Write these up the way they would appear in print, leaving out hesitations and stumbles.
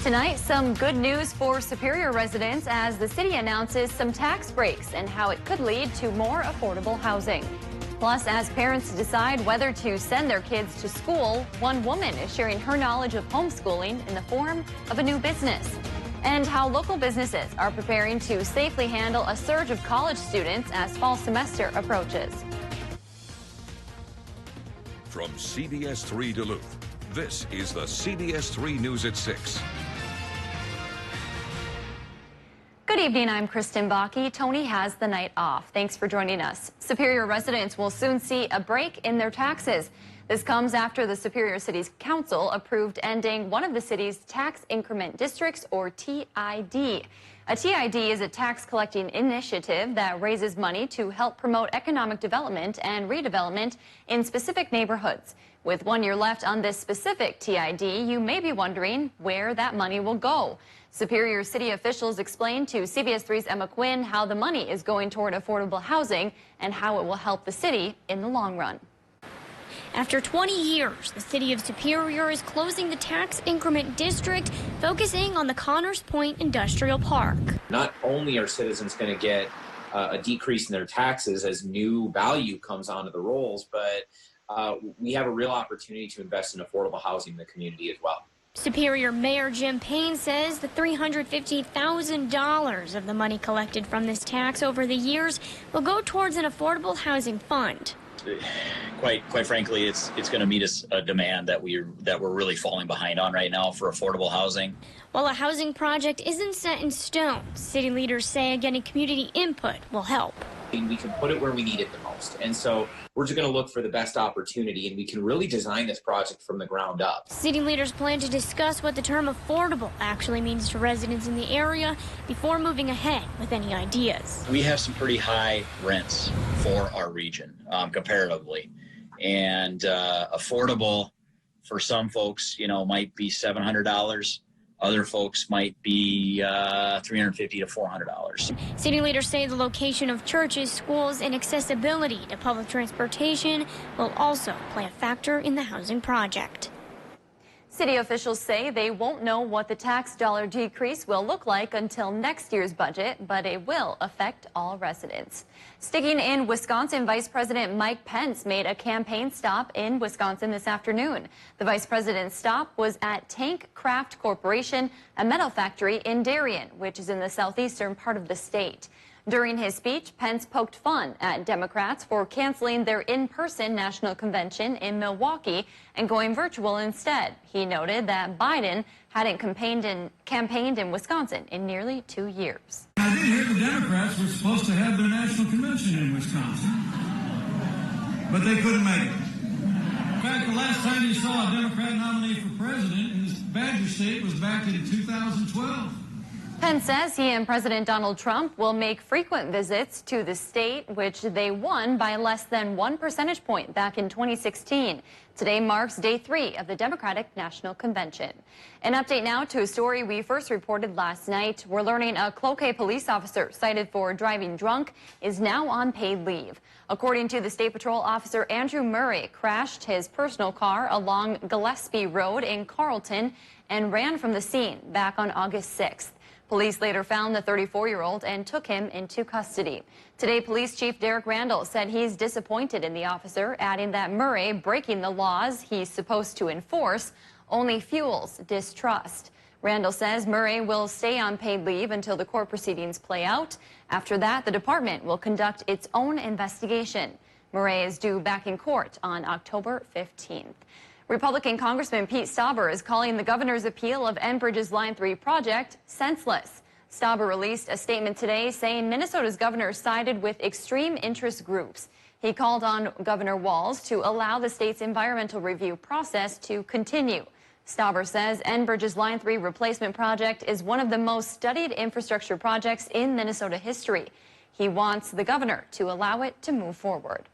Tonight, some good news for Superior residents as the city announces some tax breaks and how it could lead to more affordable housing. Plus, as parents decide whether to send their kids to school, one woman is sharing her knowledge of homeschooling in the form of a new business. And how local businesses are preparing to safely handle a surge of college students as fall semester approaches. From CBS3 Duluth, this is the CBS3 News at 6. Good evening, I'm Kristen Bakke. Tony has the night off. Thanks for joining us. Superior residents will soon see a break in their taxes. This comes after the Superior City's Council approved ending one of the city's tax increment districts, or TID. A TID is a tax collecting initiative that raises money to help promote economic development and redevelopment in specific neighborhoods. With 1 year left on this specific TID, you may be wondering where that money will go. Superior City officials explained to CBS3's Emma Quinn how the money is going toward affordable housing and how it will help the city in the long run. After 20 years, the city of Superior is closing the tax increment district, focusing on the Connors Point Industrial Park. Not only are citizens going to get a decrease in their taxes as new value comes onto the rolls, but we have a real opportunity to invest in affordable housing in the community as well. Superior Mayor Jim Payne says the $350,000 of the money collected from this tax over the years will go towards an affordable housing fund. Quite frankly, it's going to meet us a demand that we're really falling behind on right now for affordable housing. While a housing project isn't set in stone, city leaders say getting community input will help. We can put it where we need it the most, and so we're just going to look for the best opportunity, and we can really design this project from the ground up. City leaders plan to discuss what the term affordable actually means to residents in the area before moving ahead with any ideas. We have some pretty high rents for our region comparatively, and affordable for some folks, might be $700. Other folks might be $350 to $400. City leaders say the location of churches, schools, and accessibility to public transportation will also play a factor in the housing project. City officials say they won't know what the tax dollar decrease will look like until next year's budget, but it will affect all residents. Sticking in Wisconsin, Vice President Mike Pence made a campaign stop in Wisconsin this afternoon. The vice president's stop was at Tank Craft Corporation, a metal factory in Darien, which is in the southeastern part of the state. During his speech, Pence poked fun at Democrats for canceling their in-person national convention in Milwaukee and going virtual instead. He noted that Biden hadn't campaigned in Wisconsin in nearly 2 years. I did hear the Democrats were supposed to have their national convention in Wisconsin, but they couldn't make it. In fact, the last time you saw a Democrat nominee for president in the Badger State was back in 2012. Pence says he and President Donald Trump will make frequent visits to the state, which they won by less than 1 percentage point back in 2016. Today marks day 3 of the Democratic National Convention. An update now to a story we first reported last night. We're learning a Cloquet police officer cited for driving drunk is now on paid leave. According to the State Patrol officer, Andrew Murray crashed his personal car along Gillespie Road in Carlton and ran from the scene back on August 6th. Police later found the 34-year-old and took him into custody. Today, Police Chief Derek Randall said he's disappointed in the officer, adding that Murray breaking the laws he's supposed to enforce only fuels distrust. Randall says Murray will stay on paid leave until the court proceedings play out. After that, the department will conduct its own investigation. Murray is due back in court on October 15th. Republican Congressman Pete Stauber is calling the governor's appeal of Enbridge's Line 3 project senseless. Stauber released a statement today saying Minnesota's governor sided with extreme interest groups. He called on Governor Walz to allow the state's environmental review process to continue. Stauber says Enbridge's Line 3 replacement project is one of the most studied infrastructure projects in Minnesota history. He wants the governor to allow it to move forward.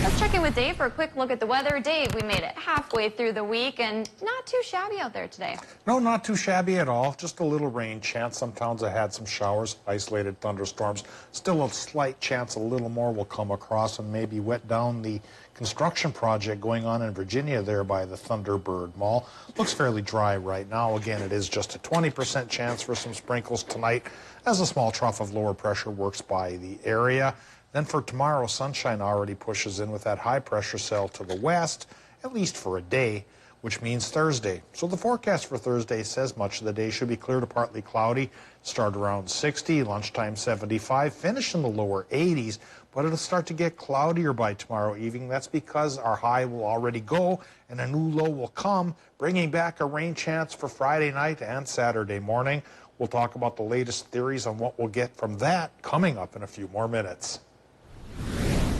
A Let's check in with Dave for a quick look at the weather. Dave, we made it halfway through the week and not too shabby out there today. No, not too shabby at all. Just a little rain chance. Some towns have had some showers, isolated thunderstorms. Still a slight chance a little more will come across and maybe wet down the construction project going on in Virginia there by the Thunderbird Mall. Looks fairly dry right now. Again, it is just a 20% chance for some sprinkles tonight as a small trough of lower pressure works by the area. Then for tomorrow, sunshine already pushes in with that high pressure cell to the west, at least for a day, which means Thursday. So the forecast for Thursday says much of the day should be clear to partly cloudy, start around 60, lunchtime 75, finish in the lower 80s, but it'll start to get cloudier by tomorrow evening. That's because our high will already go and a new low will come, bringing back a rain chance for Friday night and Saturday morning. We'll talk about the latest theories on what we'll get from that coming up in a few more minutes.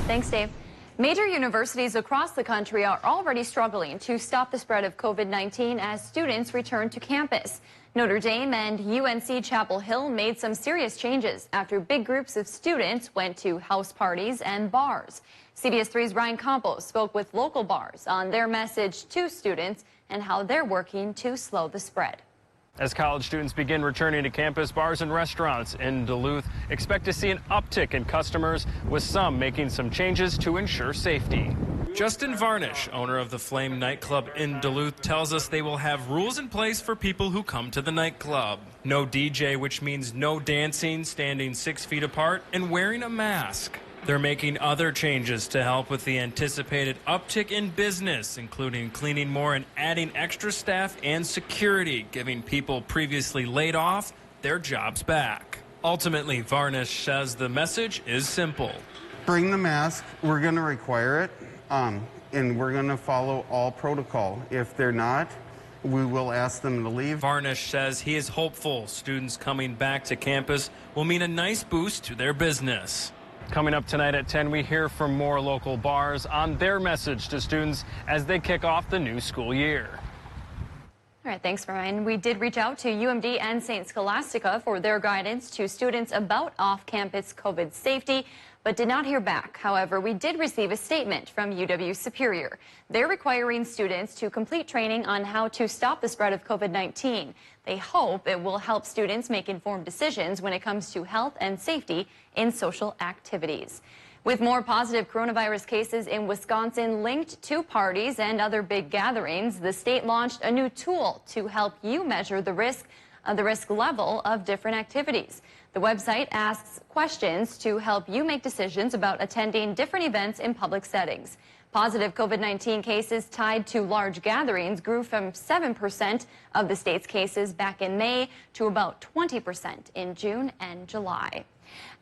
Thanks, Dave. Major universities across the country are already struggling to stop the spread of COVID-19 as students return to campus. Notre Dame and UNC Chapel Hill made some serious changes after big groups of students went to house parties and bars. CBS3's Ryan Campos spoke with local bars on their message to students and how they're working to slow the spread. As college students begin returning to campus, bars and restaurants in Duluth expect to see an uptick in customers, with some making some changes to ensure safety. Justin Varnish, owner of the Flame nightclub in Duluth, tells us they will have rules in place for people who come to the nightclub. No DJ, which means no dancing, standing 6 feet apart, and wearing a mask. They're making other changes to help with the anticipated uptick in business, including cleaning more and adding extra staff and security, giving people previously laid off their jobs back. Ultimately, Varnish says the message is simple. Bring the mask. We're going to require it, and we're going to follow all protocol. If they're not, we will ask them to leave. Varnish says he is hopeful students coming back to campus will mean a nice boost to their business. Coming up tonight at 10, we hear from more local bars on their message to students as they kick off the new school year. All right, thanks, Ryan. We did reach out to UMD and St. Scholastica for their guidance to students about off-campus COVID safety, but did not hear back. However, we did receive a statement from UW Superior. They're requiring students to complete training on how to stop the spread of COVID-19. They hope it will help students make informed decisions when it comes to health and safety in social activities. With more positive coronavirus cases in Wisconsin linked to parties and other big gatherings, the state launched a new tool to help you measure the risk level of different activities. The website asks questions to help you make decisions about attending different events in public settings. Positive COVID-19 cases tied to large gatherings grew from 7% of the state's cases back in May to about 20% in June and July.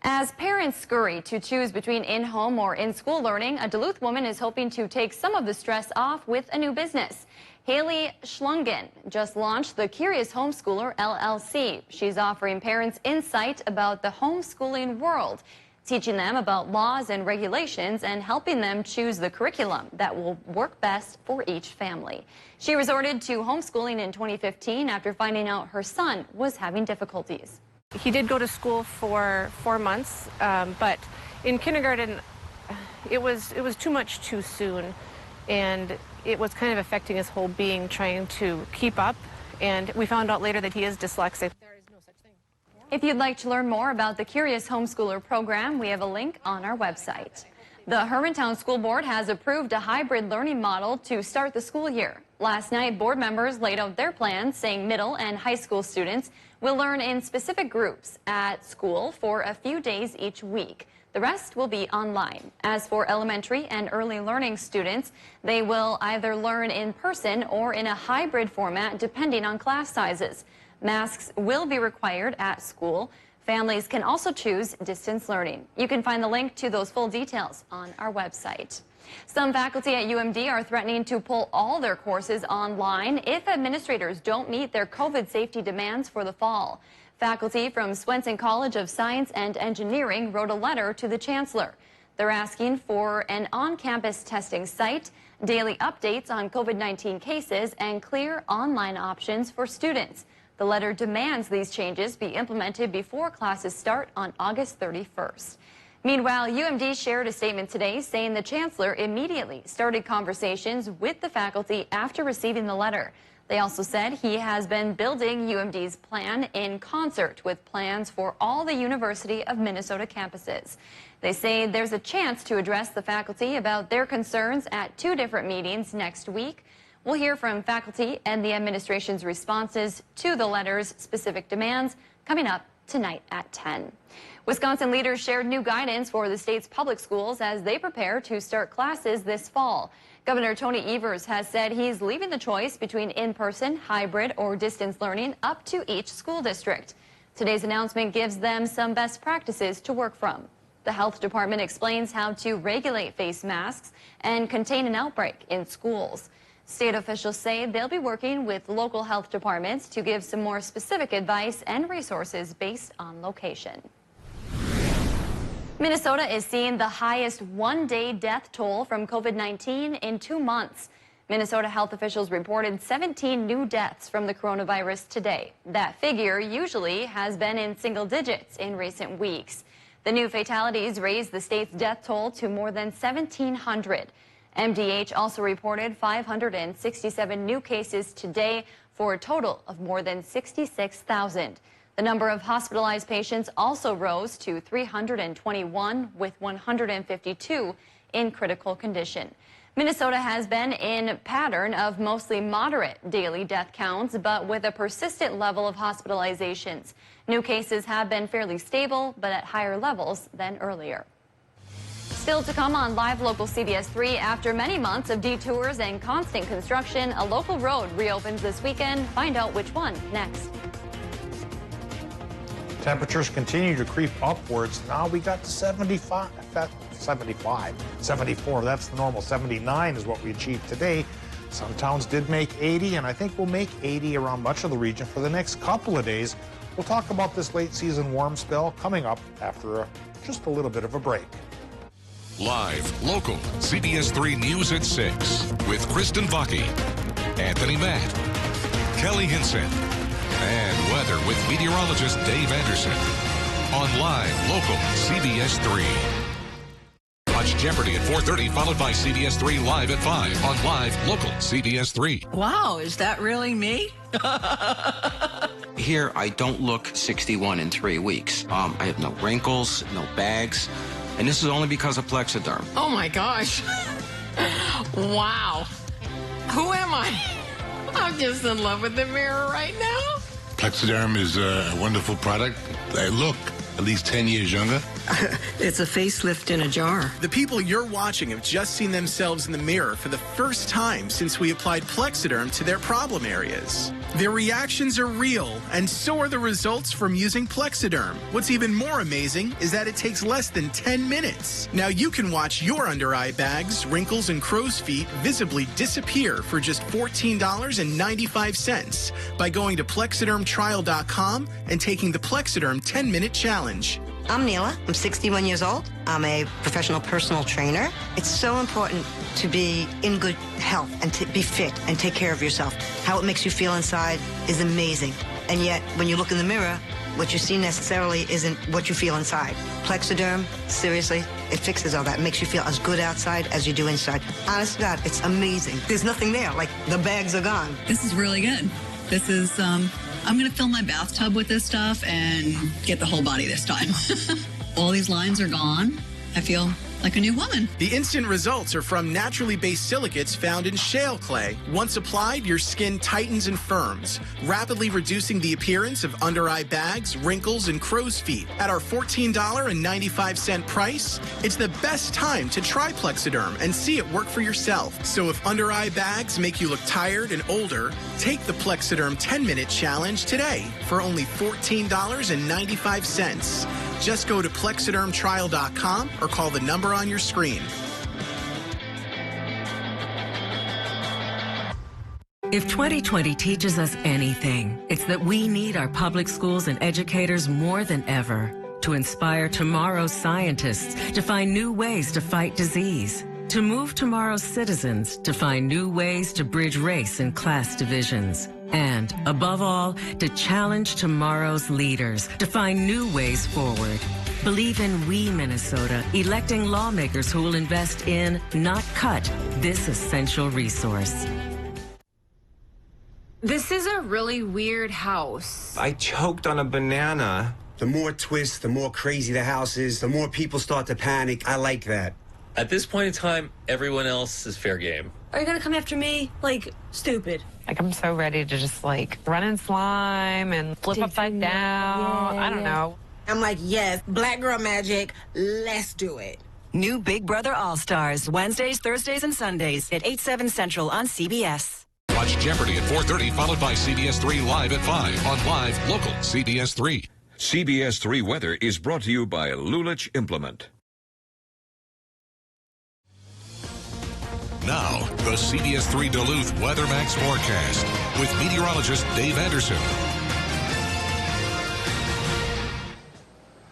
As parents scurry to choose between in-home or in-school learning, a Duluth woman is hoping to take some of the stress off with a new business. Haley Schlungen just launched the Curious Homeschooler LLC. She's offering parents insight about the homeschooling world, teaching them about laws and regulations and helping them choose the curriculum that will work best for each family. She resorted to homeschooling in 2015 after finding out her son was having difficulties. He did go to school for 4 months, but in kindergarten, it was too much too soon, and it was kind of affecting his whole being, trying to keep up. And we found out later that he is dyslexic. There is no such thing. If you'd like to learn more about the Curious Homeschooler program, we have a link on our website. The Hermantown School Board has approved a hybrid learning model to start the school year. Last night, board members laid out their plans, saying middle and high school students will learn in specific groups at school for a few days each week. The rest will be online. As for elementary and early learning students, they will either learn in person or in a hybrid format depending on class sizes. Masks will be required at school. Families can also choose distance learning. You can find the link to those full details on our website. Some faculty at UMD are threatening to pull all their courses online if administrators don't meet their COVID safety demands for the fall. Faculty from Swenson College of Science and Engineering wrote a letter to the chancellor. They're asking for an on-campus testing site, daily updates on COVID-19 cases, and clear online options for students. The letter demands these changes be implemented before classes start on August 31st. Meanwhile, UMD shared a statement today saying the chancellor immediately started conversations with the faculty after receiving the letter. They also said he has been building UMD's plan in concert with plans for all the University of Minnesota campuses. They say there's a chance to address the faculty about their concerns at 2 different meetings next week. We'll hear from faculty and the administration's responses to the letter's specific demands coming up tonight at 10. Wisconsin leaders shared new guidance for the state's public schools as they prepare to start classes this fall. Governor Tony Evers has said he's leaving the choice between in-person, hybrid, or distance learning up to each school district. Today's announcement gives them some best practices to work from. The health department explains how to regulate face masks and contain an outbreak in schools. State officials say they'll be working with local health departments to give some more specific advice and resources based on location. Minnesota is seeing the highest one-day death toll from COVID-19 in 2 months. Minnesota health officials reported 17 new deaths from the coronavirus today. That figure usually has been in single digits in recent weeks. The new fatalities raised the state's death toll to more than 1,700. MDH also reported 567 new cases today for a total of more than 66,000. The number of hospitalized patients also rose to 321, with 152 in critical condition. Minnesota has been in a pattern of mostly moderate daily death counts, but with a persistent level of hospitalizations. New cases have been fairly stable, but at higher levels than earlier. Still to come on Live Local CBS3, after many months of detours and constant construction, a local road reopens this weekend. Find out which one next. Temperatures continue to creep upwards. Now we got to 74, that's the normal. 79 is what we achieved today. Some towns did make 80, and I think we'll make 80 around much of the region for the next couple of days. We'll talk about this late season warm spell coming up after just a little bit of a break. Live, local, CBS3 News at 6 with Kristen Bucky, Anthony Matt, Kelly Hinson, and weather with meteorologist Dave Anderson on Live, local, CBS3. Watch Jeopardy at 4:30, followed by CBS3 Live at 5 on Live, local, CBS3. Wow, is that really me? Here, I don't look 61 in 3 weeks. I have no wrinkles, no bags, and this is only because of Plexiderm. Oh my gosh. Wow. Who am I? I'm just in love with the mirror right now. Plexiderm is a wonderful product. I look at least 10 years younger. It's a facelift in a jar. The people you're watching have just seen themselves in the mirror for the first time since we applied Plexiderm to their problem areas. Their reactions are real, and so are the results from using Plexiderm. What's even more amazing is that it takes less than 10 minutes. Now you can watch your under-eye bags, wrinkles, and crow's feet visibly disappear for just $14.95 by going to plexidermtrial.com and taking the Plexiderm 10-minute challenge. I'm Neela. I'm 61 years old. I'm a professional personal trainer. It's so important to be in good health and to be fit and take care of yourself. How it makes you feel inside is amazing. And yet, when you look in the mirror, what you see necessarily isn't what you feel inside. Plexiderm, seriously, it fixes all that. It makes you feel as good outside as you do inside. Honest to God, it's amazing. There's nothing there. Like, the bags are gone. This is really good. This is, I'm going to fill my bathtub with this stuff and get the whole body this time. All these lines are gone. I feel like a new woman. The instant results are from naturally based silicates found in shale clay. Once applied, your skin tightens and firms, rapidly reducing the appearance of under-eye bags, wrinkles, and crow's feet. At our $14.95 price, it's the best time to try Plexiderm and see it work for yourself. So if under-eye bags make you look tired and older, take the Plexiderm 10-minute challenge today for only $14.95. Just go to plexidermtrial.com or call the number on your screen. If 2020 teaches us anything, it's that we need our public schools and educators more than ever to inspire tomorrow's scientists to find new ways to fight disease, to move tomorrow's citizens to find new ways to bridge race and class divisions. And, above all, to challenge tomorrow's leaders to find new ways forward. Believe in We Minnesota, electing lawmakers who will invest in, not cut, this essential resource. This is a really weird house. I choked on a banana. The more twists, the more crazy the house is, the more people start to panic. I like that. At this point in time, everyone else is fair game. Are you gonna come after me? Like, stupid. Like, I'm so ready to just, like, run in slime and flip upside down. I don't know. I'm like, yes, black girl magic, let's do it. New Big Brother All-Stars, Wednesdays, Thursdays, and Sundays at 8/7 Central on CBS. Watch Jeopardy at 4:30, followed by CBS3 Live at 5 on Live Local CBS3. CBS3 Weather is brought to you by Lulich Implement. Now, the CBS3 Duluth Weather Max forecast with meteorologist Dave Anderson.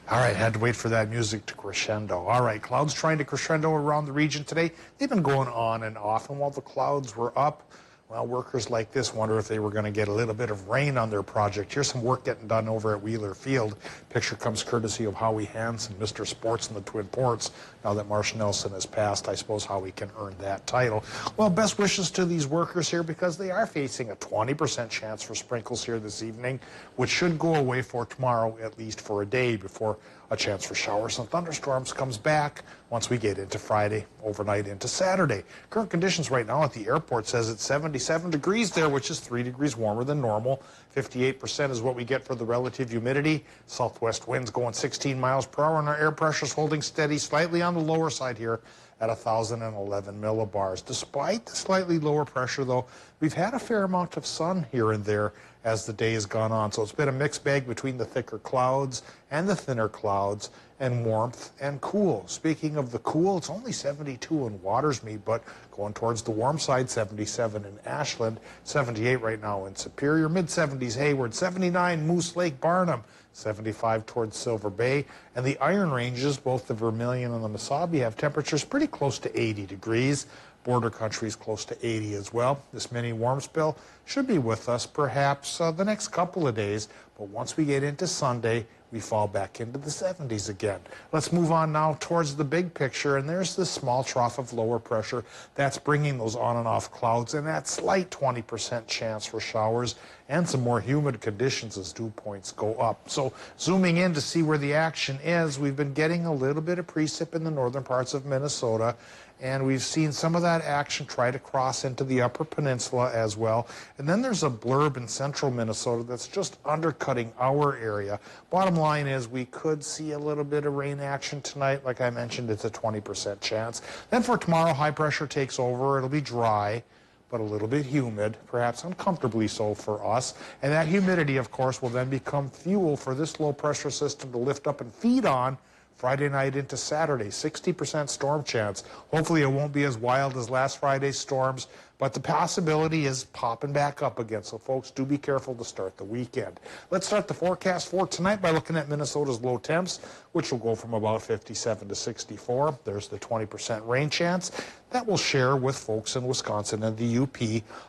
All right, had to wait for that music to crescendo. All right, clouds trying to crescendo around the region today. They've been going on and off, and while the clouds were up, well, workers like this wonder if they were going to get a little bit of rain on their project. Here's some work getting done over at Wheeler Field. Picture comes courtesy of Howie Hansen, Mr. Sports in the Twin Ports. Now that Marsh Nelson has passed, I suppose Howie can earn that title. Well, best wishes to these workers here because they are facing a 20% chance for sprinkles here this evening, which should go away for tomorrow, at least for a day, before a chance for showers and thunderstorms comes back once we get into Friday, overnight into Saturday. Current conditions right now at the airport says it's 77 degrees there, which is 3 degrees warmer than normal. 58% is what we get for the relative humidity. Southwest winds going 16 miles per hour, and our air pressure's holding steady, slightly on the lower side here at 1,011 millibars. Despite the slightly lower pressure, though, we've had a fair amount of sun here and there as the day has gone on. So it's been a mixed bag between the thicker clouds and the thinner clouds, and warmth and cool. Speaking of the cool, it's only 72 in Watersmead, but going towards the warm side, 77 in Ashland, 78 right now in Superior, mid-70s Hayward, 79 Moose Lake Barnum, 75 towards Silver Bay, and the Iron Ranges, both the Vermilion and the Mesabi, have temperatures pretty close to 80 degrees. Border countries close to 80 as well. This mini warm spell should be with us perhaps the next couple of days, but once we get into Sunday, we fall back into the 70s again. Let's move on now towards the big picture, and there's this small trough of lower pressure that's bringing those on and off clouds and that slight 20% chance for showers and some more humid conditions as dew points go up. So zooming in to see where the action is, we've been getting a little bit of precip in the northern parts of Minnesota, and we've seen some of that action try to cross into the upper peninsula as well. And then there's a blurb in central Minnesota that's just undercutting our area. Bottom line is we could see a little bit of rain action tonight. Like I mentioned, it's a 20% chance. Then for tomorrow, high pressure takes over. It'll be dry, but a little bit humid, perhaps uncomfortably so for us. And that humidity, of course, will then become fuel for this low pressure system to lift up and feed on Friday night into Saturday. 60% storm chance. Hopefully it won't be as wild as last Friday's storms, but the possibility is popping back up again. So folks, do be careful to start the weekend. Let's start the forecast for tonight by looking at Minnesota's low temps, which will go from about 57 to 64. There's the 20% rain chance. That will share with folks in Wisconsin and the UP.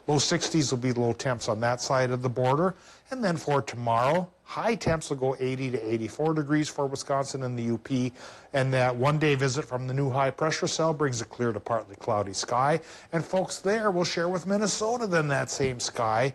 Low 60s will be low temps on that side of the border. And then for tomorrow, high temps will go 80 to 84 degrees for Wisconsin and the UP. And that one-day visit from the new high pressure cell brings a clear to partly cloudy sky. And folks there will share with Minnesota then that same sky.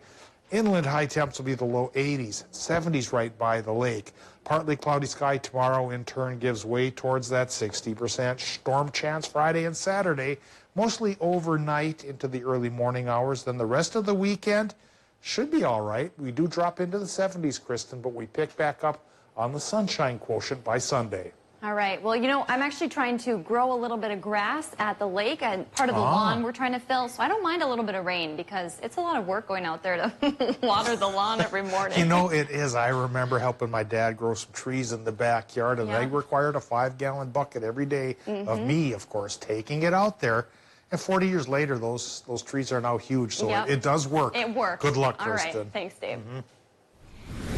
Inland high temps will be the low 80s, 70s right by the lake. Partly cloudy sky tomorrow in turn gives way towards that 60% storm chance Friday and Saturday, mostly overnight into the early morning hours. Then the rest of the weekend should be all right. We do drop into the 70s, Kristen, but we pick back up on the sunshine quotient by Sunday. All right. Well, you know, I'm actually trying to grow a little bit of grass at the lake, and part of the lawn we're trying to fill, so I don't mind a little bit of rain because it's a lot of work going out there to water the lawn every morning. You know, it is. I remember helping my dad grow some trees in the backyard, and they required a 5-gallon bucket every day of me, of course, taking it out there. And 40 years later, those trees are now huge, so it does work. It works. Good luck, Kristen. All right. Thanks, Dave.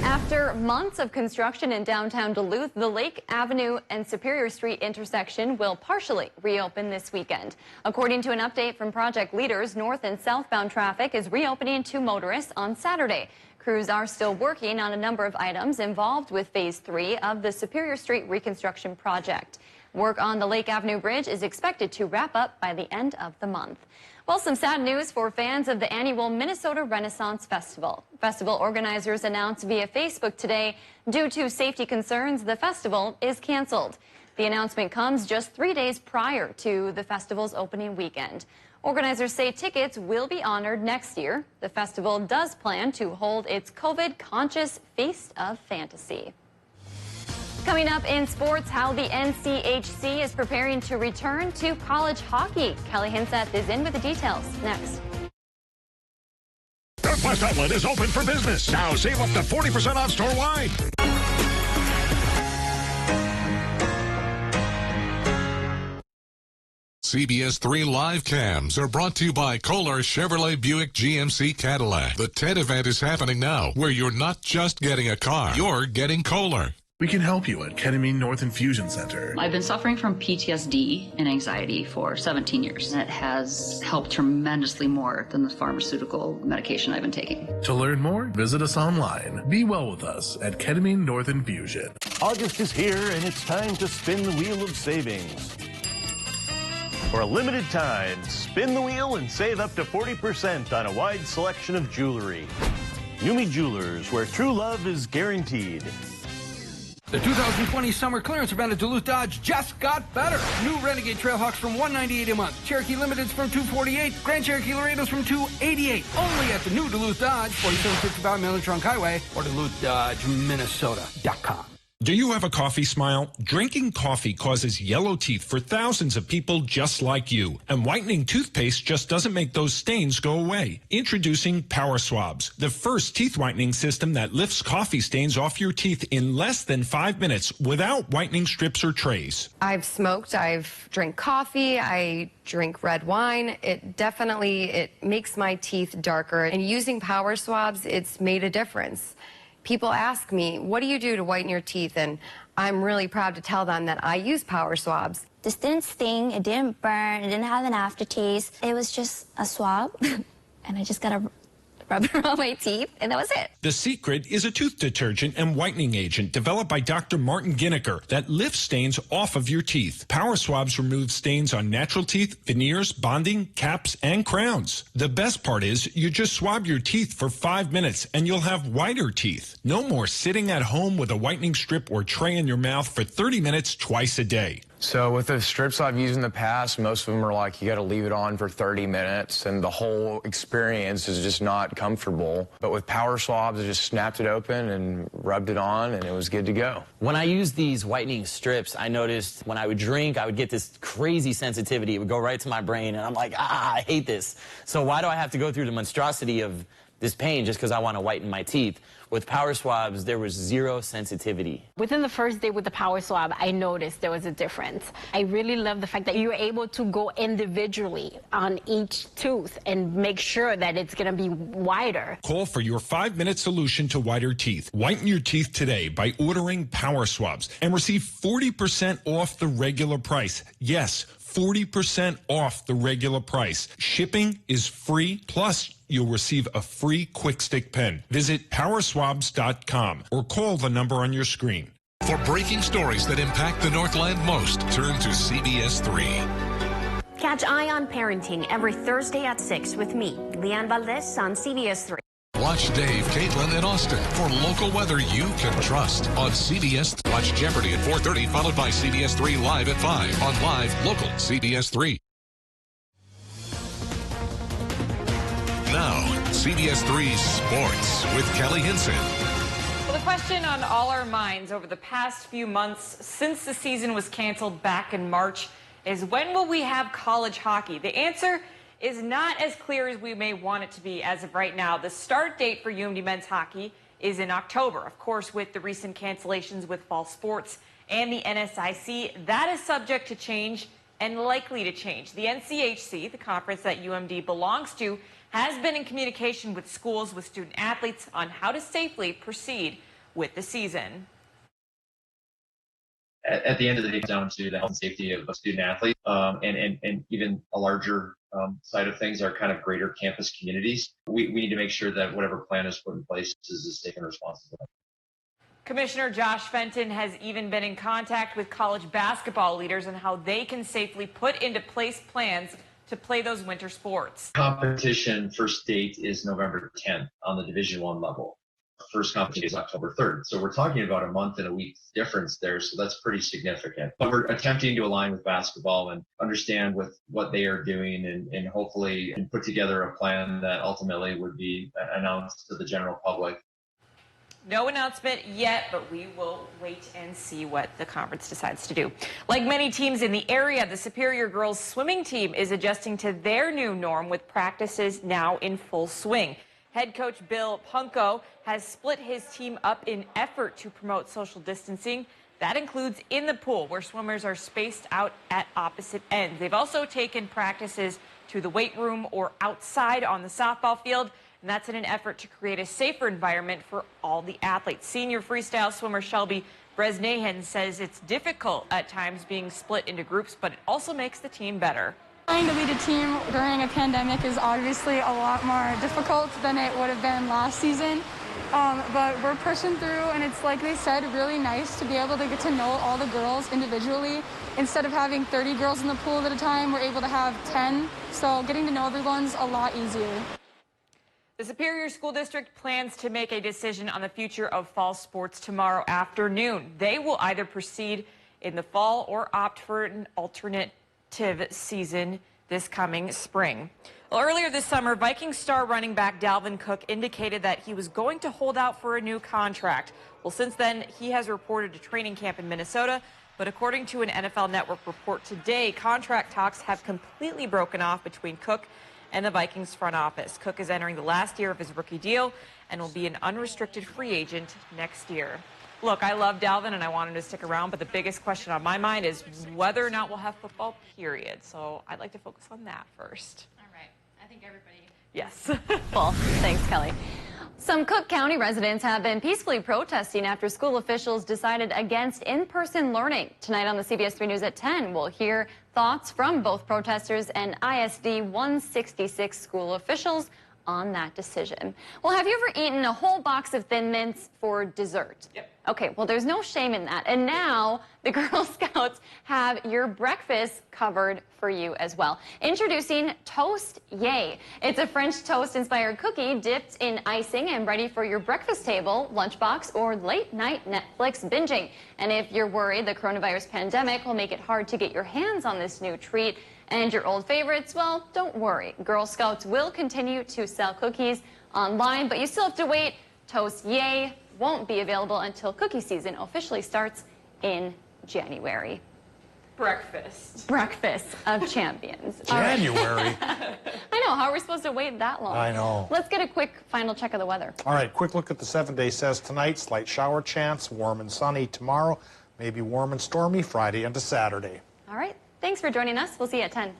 After months of construction in downtown Duluth, the Lake Avenue and Superior Street intersection will partially reopen this weekend. According to an update from project leaders, north and southbound traffic is reopening to motorists on Saturday. Crews are still working on a number of items involved with Phase 3 of the Superior Street reconstruction project. Work on the Lake Avenue Bridge is expected to wrap up by the end of the month. Well, some sad news for fans of the annual Minnesota Renaissance Festival. Festival organizers announced via Facebook today, due to safety concerns, the festival is canceled. The announcement comes just 3 days prior to the festival's opening weekend. Organizers say tickets will be honored next year. The festival does plan to hold its COVID-conscious Feast of Fantasy. Coming up in sports, how the NCHC is preparing to return to college hockey. Kelly Hinseth is in with the details next. Northwest Outlet is open for business. Now save up to 40% off store-wide. CBS3 live cams are brought to you by Kohler Chevrolet Buick GMC Cadillac. The TED event is happening now, where you're not just getting a car, you're getting Kohler. We can help you at Ketamine North Infusion Center. I've been suffering from PTSD and anxiety for 17 years. It has helped tremendously more than the pharmaceutical medication I've been taking. To learn more, visit us online. Be well with us at Ketamine North Infusion. August is here and it's time to spin the wheel of savings. For a limited time, spin the wheel and save up to 40% on a wide selection of jewelry. Yumi Jewelers, where true love is guaranteed. The 2020 summer clearance event at Duluth Dodge just got better. New Renegade Trailhawks from $198 a month. Cherokee Limiteds from $248. Grand Cherokee Laredos from $288. Only at the new Duluth Dodge, 4755 Middle Trunk Highway, or DuluthDodgeMinnesota.com. Do you have a coffee smile? Drinking coffee causes yellow teeth for thousands of people just like you. And whitening toothpaste just doesn't make those stains go away. Introducing Power Swabs, the first teeth whitening system that lifts coffee stains off your teeth in less than 5 minutes without whitening strips or trays. I've smoked, I've drank coffee, I drink red wine. It makes my teeth darker. And using Power Swabs, it's made a difference. People ask me, what do you do to whiten your teeth? And I'm really proud to tell them that I use Power Swabs. This didn't sting, it didn't burn, it didn't have an aftertaste. It was just a swab, and I just got to rub it around my teeth, and that was it. The secret is a tooth detergent and whitening agent developed by Dr. Martin Ginniker that lifts stains off of your teeth. Power Swabs remove stains on natural teeth, veneers, bonding, caps, and crowns. The best part is you just swab your teeth for 5 minutes and you'll have whiter teeth. No more sitting at home with a whitening strip or tray in your mouth for 30 minutes twice a day. So with the strips I've used in the past, most of them are like you got to leave it on for 30 minutes and the whole experience is just not comfortable. But with Power Swabs, I just snapped it open and rubbed it on and it was good to go. When I used these whitening strips, I noticed when I would drink, I would get this crazy sensitivity. It would go right to my brain and I'm like, I hate this. So why do I have to go through the monstrosity of this pain just because I want to whiten my teeth? With Power Swabs, there was zero sensitivity. Within the first day with the Power Swab, I noticed there was a difference. I really love the fact that you're able to go individually on each tooth and make sure that it's going to be wider. Call for your 5-minute solution to whiter teeth. Whiten your teeth today by ordering Power Swabs and receive 40% off the regular price. Yes, 40% off the regular price. Shipping is free, plus you'll receive a free Quick Stick pen. Visit powerswabs.com or call the number on your screen. For breaking stories that impact the Northland most, turn to CBS3. Catch Eye on Parenting every Thursday at 6 with me, Leanne Valdez, on CBS3. Watch Dave, Caitlin, and Austin for local weather you can trust on CBS. Watch Jeopardy at 4:30, followed by CBS3 Live at 5 on Live Local CBS3. Now, CBS3 Sports with Kelly Hinson. Well, the question on all our minds over the past few months since the season was canceled back in March is, when will we have college hockey? The answer is not as clear as we may want it to be as of right now. The start date for UMD men's hockey is in October. Of course, with the recent cancellations with fall sports and the NSIC, that is subject to change and likely to change. The NCHC, the conference that UMD belongs to, has been in communication with schools, with student athletes on how to safely proceed with the season. At the end of the day, it's down to the health and safety of a student athlete, and even a larger side of things are kind of greater campus communities. We need to make sure that whatever plan is put in place is safe and responsible. Commissioner Josh Fenton has even been in contact with college basketball leaders on how they can safely put into place plans to play those winter sports. Competition for state is November 10th on the Division I level. First competition is October 3rd. So we're talking about a month and a week difference there. So that's pretty significant. But we're attempting to align with basketball and understand with what they are doing and hopefully put together a plan that ultimately would be announced to the general public. No announcement yet, but we will wait and see what the conference decides to do. Like many teams in the area, the Superior girls swimming team is adjusting to their new norm with practices now in full swing. Head coach Bill Punko has split his team up in effort to promote social distancing. That includes in the pool, where swimmers are spaced out at opposite ends. They've also taken practices to the weight room or outside on the softball field, and that's in an effort to create a safer environment for all the athletes. Senior freestyle swimmer Shelby Bresnahan says it's difficult at times being split into groups, but it also makes the team better. Trying to lead a team during a pandemic is obviously a lot more difficult than it would have been last season. But we're pushing through, and it's, like they said, really nice to be able to get to know all the girls individually. Instead of having 30 girls in the pool at a time, we're able to have 10. So getting to know everyone's a lot easier. The Superior School District plans to make a decision on the future of fall sports tomorrow afternoon. They will either proceed in the fall or opt for an alternative season this coming spring. Well, earlier this summer, Vikings star running back Dalvin Cook indicated that he was going to hold out for a new contract. Well, since then, he has reported to training camp in Minnesota. But according to an NFL Network report today, contract talks have completely broken off between Cook and the Vikings front office. Cook is entering the last year of his rookie deal and will be an unrestricted free agent next year. Look, I love Dalvin and I want him to stick around, but the biggest question on my mind is whether or not we'll have football, period. So I'd like to focus on that first. All right. I think everybody. Yes. Well, thanks, Kelly. Some Cook County residents have been peacefully protesting after school officials decided against in-person learning. Tonight on the CBS3 News at 10, we'll hear thoughts from both protesters and ISD 166 school officials on that decision. Well, have you ever eaten a whole box of Thin Mints for dessert? Yep. Okay, well, there's no shame in that. And now the Girl Scouts have your breakfast covered for you as well. Introducing Toast Yay. It's a French toast-inspired cookie dipped in icing and ready for your breakfast table, lunchbox, or late-night Netflix binging. And if you're worried the coronavirus pandemic will make it hard to get your hands on this new treat and your old favorites, well, don't worry. Girl Scouts will continue to sell cookies online, but you still have to wait. Toast Yay won't be available until cookie season officially starts in January. Breakfast of champions. January? I know. How are we supposed to wait that long? I know. Let's get a quick final check of the weather. All right, quick look at the 7-day says tonight, slight shower chance, warm and sunny tomorrow, maybe warm and stormy Friday into Saturday. All right. Thanks for joining us. We'll see you at 10.